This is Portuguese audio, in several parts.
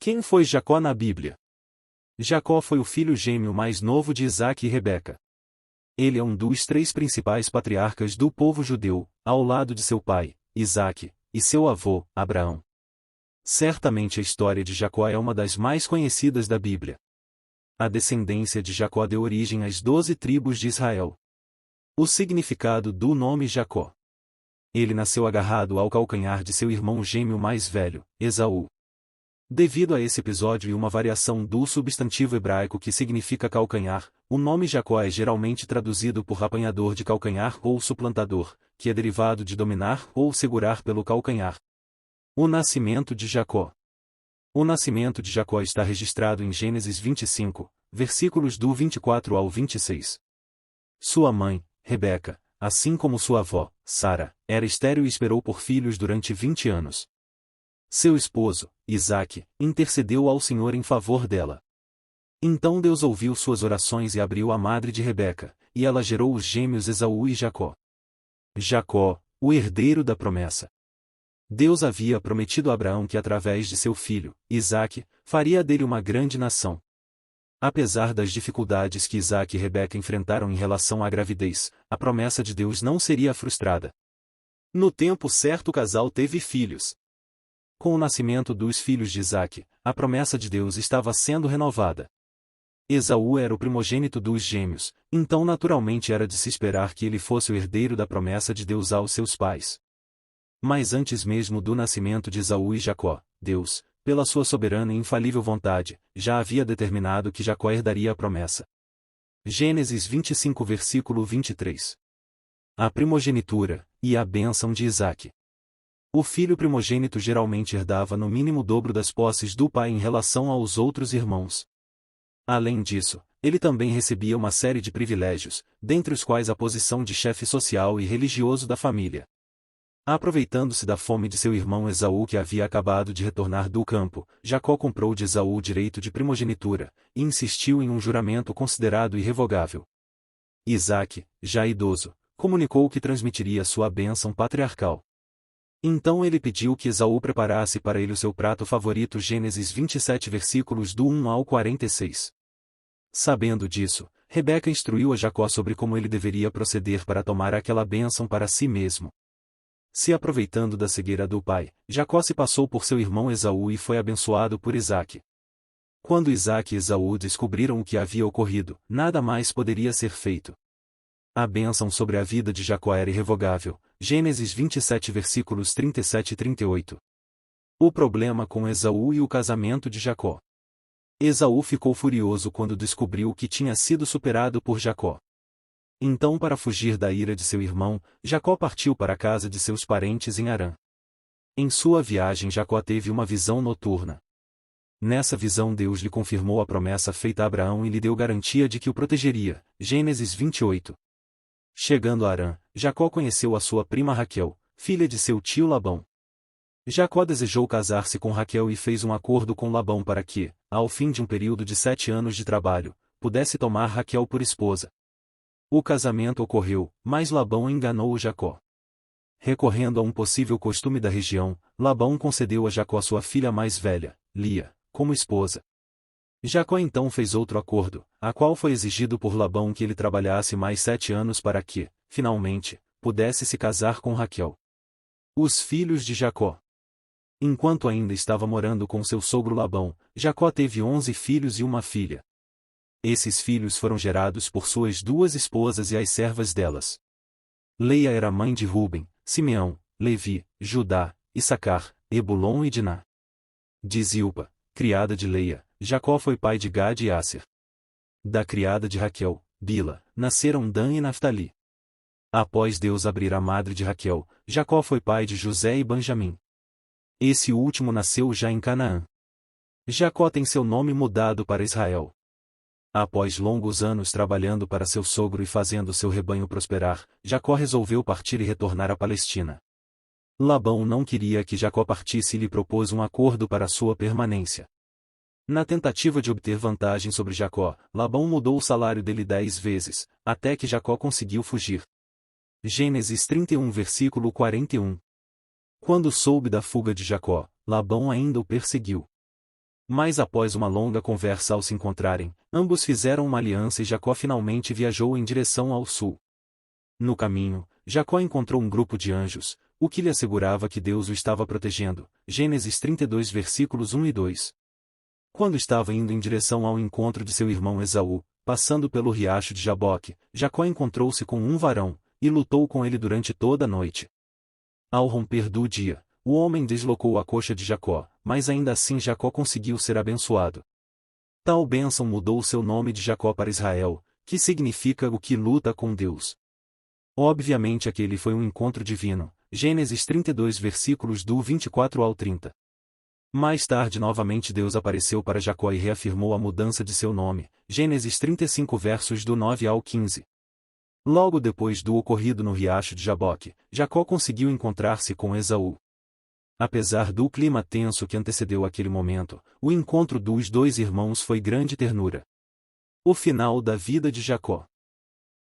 Quem foi Jacó na Bíblia? Jacó foi o filho gêmeo mais novo de Isaque e Rebeca. Ele é um dos três principais patriarcas do povo judeu, ao lado de seu pai, Isaque, e seu avô, Abraão. Certamente a história de Jacó é uma das mais conhecidas da Bíblia. A descendência de Jacó deu origem às 12 tribos de Israel. O significado do nome Jacó. Ele nasceu agarrado ao calcanhar de seu irmão gêmeo mais velho, Esaú. Devido a esse episódio e uma variação do substantivo hebraico que significa calcanhar, o nome Jacó é geralmente traduzido por apanhador de calcanhar ou suplantador, que é derivado de dominar ou segurar pelo calcanhar. O nascimento de Jacó. O nascimento de Jacó está registrado em Gênesis 25, versículos do 24 ao 26. Sua mãe, Rebeca, assim como sua avó, Sara, era estéril e esperou por filhos durante 20 anos. Seu esposo, Isaque, intercedeu ao Senhor em favor dela. Então Deus ouviu suas orações e abriu a madre de Rebeca, e ela gerou os gêmeos Esaú e Jacó. Jacó, o herdeiro da promessa. Deus havia prometido a Abraão que através de seu filho, Isaque, faria dele uma grande nação. Apesar das dificuldades que Isaque e Rebeca enfrentaram em relação à gravidez, a promessa de Deus não seria frustrada. No tempo certo o casal teve filhos. Com o nascimento dos filhos de Isaque, a promessa de Deus estava sendo renovada. Esaú era o primogênito dos gêmeos, então naturalmente era de se esperar que ele fosse o herdeiro da promessa de Deus aos seus pais. Mas antes mesmo do nascimento de Esaú e Jacó, Deus, pela sua soberana e infalível vontade, já havia determinado que Jacó herdaria a promessa. Gênesis 25 versículo 23. A primogenitura, e a bênção de Isaque. O filho primogênito geralmente herdava no mínimo o dobro das posses do pai em relação aos outros irmãos. Além disso, ele também recebia uma série de privilégios, dentre os quais a posição de chefe social e religioso da família. Aproveitando-se da fome de seu irmão Esaú que havia acabado de retornar do campo, Jacó comprou de Esaú o direito de primogenitura, e insistiu em um juramento considerado irrevogável. Isaque, já idoso, comunicou que transmitiria sua bênção patriarcal. Então ele pediu que Esaú preparasse para ele o seu prato favorito. Gênesis 27 versículos do 1 ao 46. Sabendo disso, Rebeca instruiu a Jacó sobre como ele deveria proceder para tomar aquela bênção para si mesmo. Se aproveitando da cegueira do pai, Jacó se passou por seu irmão Esaú e foi abençoado por Isaque. Quando Isaque e Esaú descobriram o que havia ocorrido, nada mais poderia ser feito. A bênção sobre a vida de Jacó era irrevogável. Gênesis 27 versículos 37 e 38. O problema com Esaú e o casamento de Jacó. Esaú ficou furioso quando descobriu que tinha sido superado por Jacó. Então, para fugir da ira de seu irmão, Jacó partiu para a casa de seus parentes em Harã. Em sua viagem Jacó teve uma visão noturna. Nessa visão Deus lhe confirmou a promessa feita a Abraão e lhe deu garantia de que o protegeria. Gênesis 28. Chegando a Harã, Jacó conheceu a sua prima Raquel, filha de seu tio Labão. Jacó desejou casar-se com Raquel e fez um acordo com Labão para que, ao fim de um período de 7 anos de trabalho, pudesse tomar Raquel por esposa. O casamento ocorreu, mas Labão enganou Jacó. Recorrendo a um possível costume da região, Labão concedeu a Jacó sua filha mais velha, Lia, como esposa. Jacó então fez outro acordo, a qual foi exigido por Labão que ele trabalhasse mais 7 anos para que, finalmente, pudesse se casar com Raquel. Os filhos de Jacó. Enquanto ainda estava morando com seu sogro Labão, Jacó teve 11 filhos e uma filha. Esses filhos foram gerados por suas 2 esposas e as servas delas. Leia era mãe de Ruben, Simeão, Levi, Judá, Issacar, Ebulon e Diná. De Zilpa, criada de Leia, Jacó foi pai de Gade e Asser. Da criada de Raquel, Bila, nasceram Dan e Naftali. Após Deus abrir a madre de Raquel, Jacó foi pai de José e Benjamim. Esse último nasceu já em Canaã. Jacó tem seu nome mudado para Israel. Após longos anos trabalhando para seu sogro e fazendo seu rebanho prosperar, Jacó resolveu partir e retornar à Palestina. Labão não queria que Jacó partisse e lhe propôs um acordo para sua permanência. Na tentativa de obter vantagem sobre Jacó, Labão mudou o salário dele 10 vezes, até que Jacó conseguiu fugir. Gênesis 31 versículo 41. Quando soube da fuga de Jacó, Labão ainda o perseguiu. Mas após uma longa conversa ao se encontrarem, ambos fizeram uma aliança e Jacó finalmente viajou em direção ao sul. No caminho, Jacó encontrou um grupo de anjos, o que lhe assegurava que Deus o estava protegendo. Gênesis 32 versículos 1 e 2. Quando estava indo em direção ao encontro de seu irmão Esaú, passando pelo riacho de Jaboque, Jacó encontrou-se com um varão, e lutou com ele durante toda a noite. Ao romper do dia, o homem deslocou a coxa de Jacó, mas ainda assim Jacó conseguiu ser abençoado. Tal bênção mudou seu nome de Jacó para Israel, que significa o que luta com Deus. Obviamente aquele foi um encontro divino, Gênesis 32 versículos do 24 ao 30. Mais tarde novamente Deus apareceu para Jacó e reafirmou a mudança de seu nome, Gênesis 35 versos do 9 ao 15. Logo depois do ocorrido no riacho de Jaboque, Jacó conseguiu encontrar-se com Esaú. Apesar do clima tenso que antecedeu aquele momento, o encontro dos dois irmãos foi grande ternura. O final da vida de Jacó.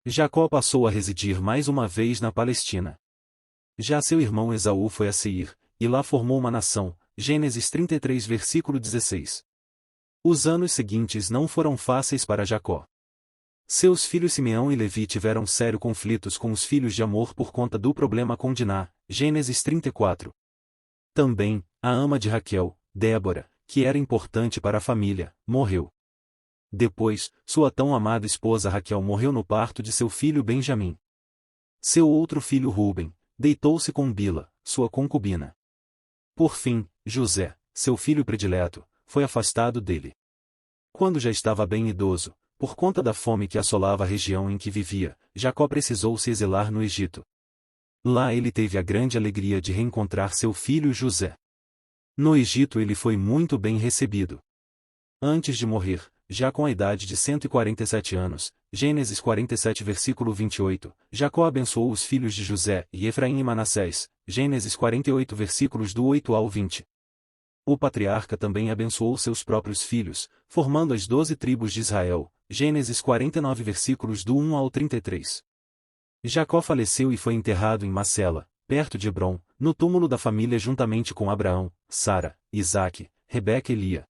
Jacó passou a residir mais uma vez na Palestina. Já seu irmão Esaú foi a Seir, e lá formou uma nação, Gênesis 33 versículo 16. Os anos seguintes não foram fáceis para Jacó. Seus filhos Simeão e Levi tiveram sérios conflitos com os filhos de Amor por conta do problema com Diná, Gênesis 34. Também, a ama de Raquel, Débora, que era importante para a família, morreu. Depois, sua tão amada esposa Raquel morreu no parto de seu filho Benjamim. Seu outro filho Ruben, deitou-se com Bila, sua concubina. Por fim, José, seu filho predileto, foi afastado dele. Quando já estava bem idoso, por conta da fome que assolava a região em que vivia, Jacó precisou se exilar no Egito. Lá ele teve a grande alegria de reencontrar seu filho José. No Egito ele foi muito bem recebido. Antes de morrer, já com a idade de 147 anos, Gênesis 47 versículo 28, Jacó abençoou os filhos de José e Efraim e Manassés, Gênesis 48 versículos do 8 ao 20. O patriarca também abençoou seus próprios filhos, formando as 12 tribos de Israel, Gênesis 49 versículos do 1 ao 33. Jacó faleceu e foi enterrado em Macela, perto de Hebrom, no túmulo da família juntamente com Abraão, Sara, Isaque, Rebeca e Lia.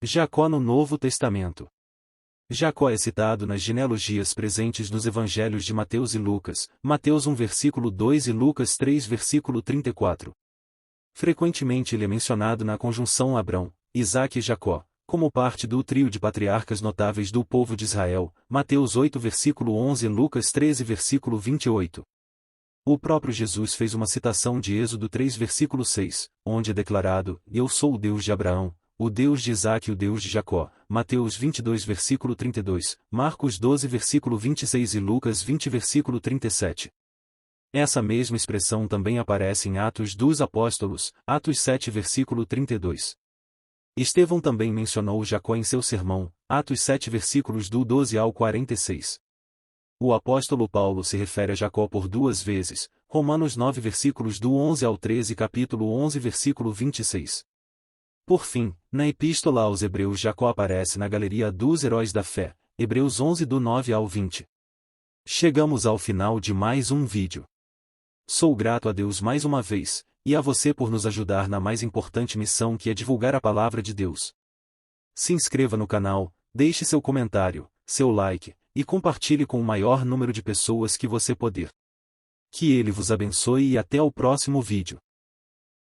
Jacó no Novo Testamento. Jacó é citado nas genealogias presentes nos evangelhos de Mateus e Lucas, Mateus 1 versículo 2 e Lucas 3 versículo 34. Frequentemente ele é mencionado na conjunção Abrão, Isaque e Jacó, como parte do trio de patriarcas notáveis do povo de Israel, Mateus 8 versículo 11 e Lucas 13 versículo 28. O próprio Jesus fez uma citação de Êxodo 3 versículo 6, onde é declarado, Eu sou o Deus de Abraão, o Deus de Isaque e o Deus de Jacó, Mateus 22 versículo 32, Marcos 12 versículo 26 e Lucas 20 versículo 37. Essa mesma expressão também aparece em Atos dos Apóstolos, Atos 7 versículo 32. Estevão também mencionou Jacó em seu sermão, Atos 7 versículos do 12 ao 46. O apóstolo Paulo se refere a Jacó por duas vezes, Romanos 9 versículos do 11 ao 13 e capítulo 11 versículo 26. Por fim, na epístola aos Hebreus Jacó aparece na galeria dos heróis da fé, Hebreus 11 do 9 ao 20. Chegamos ao final de mais um vídeo. Sou grato a Deus mais uma vez, e a você por nos ajudar na mais importante missão que é divulgar a palavra de Deus. Se inscreva no canal, deixe seu comentário, seu like, e compartilhe com o maior número de pessoas que você puder. Que Ele vos abençoe e até o próximo vídeo.